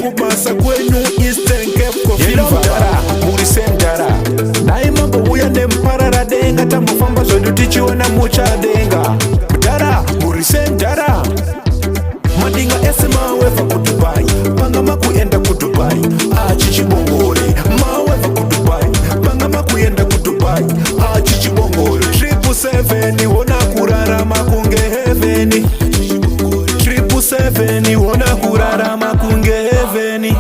kubasa kwenyu Eastern Cape Mudara muri sendara daima bouya nemparara denga tamufamba zvedu tichiona muchadenga Mudara muri sendara madinga ese maweva kudubai panga makuenda kudubai chichibongore maweva kudubai panga makuenda kudubai chichibongore 777 wona kurarama kunge heaveni 777 wona kurarama kunge heaveni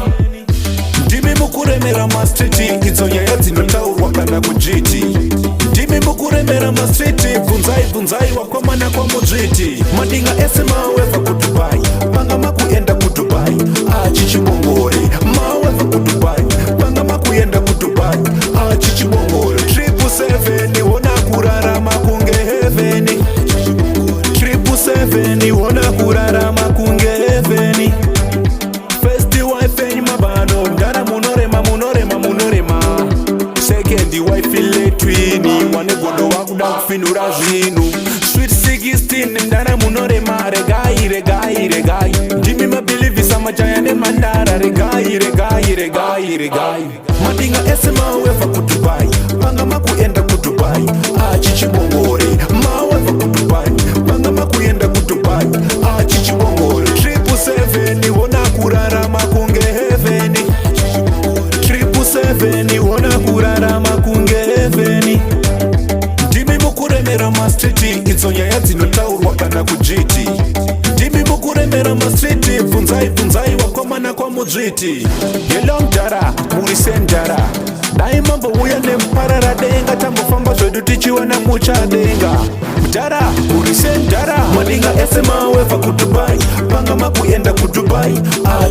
ndimi mukuremera mastriti idzo nyaya dzinotaurwa kana kujiti ndimi mukuremera mastriti bvunzai wakwamana kwamuzviti madinga ese maweva kudubai panga makuenda kudubai chichibongore maweva kudubai panga makuenda kudubai chichibongore 777 wona kurarama kunge heaveni 777 wona kurarama kunge heaveni first wife ni mabano ndara munorema second wife letwini wane gondo wakuda kufinura zvinu sweet 16 ndara munorema regai ndimi mabilivisa majaya nemandara regai madinga ese maweva kudubai panga makuenda kudubai chichibongore maweva kudubai panga makuenda kudubai chichibongore 777 wona kurarama kunge heaveni 777 wona kurarama kunge heaveni ndimi mukuremera mastriti idzo nyaya dzinotaurwa kana kujiti ndimi mukuremera mastriti bvunzai wakwamana kwamuzviti yelo Mudara muri sendara daima mbouya nemparara denga tambofamba zvedu tichiwana muchadenga Mudara muri sendara madinga ese maweva kudubai panga makuenda kudubai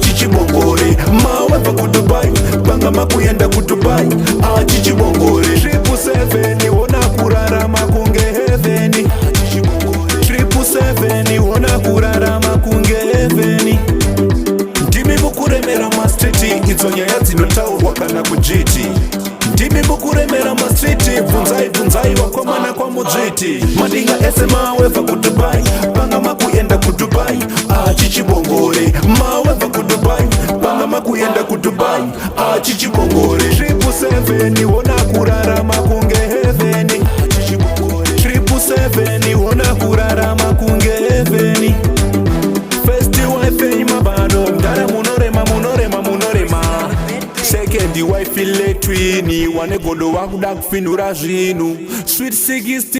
chichibongore maweva kudubai panga makuenda kudubai chichibongore 777 wona kurarama kunge heaveni 777 wona kurarama kunge heaveni ndimi mukuremera mastriti idzo nyaya dzinotaurwa kana kujiti ndimi mukuremera mastriti bvunzai wakwamana kwamuzviti madinga ese maweva kudubai panga makuenda kudubai chichibongore maweva kudubai panga makuenda kudubai chichibongore 777 wona kurarama kunge heaveni 777 wona kurarama kunge heaveni first wife ni mabano ndara munorema second wife letwini wane godo wakuda kufinura zvinu sweet 16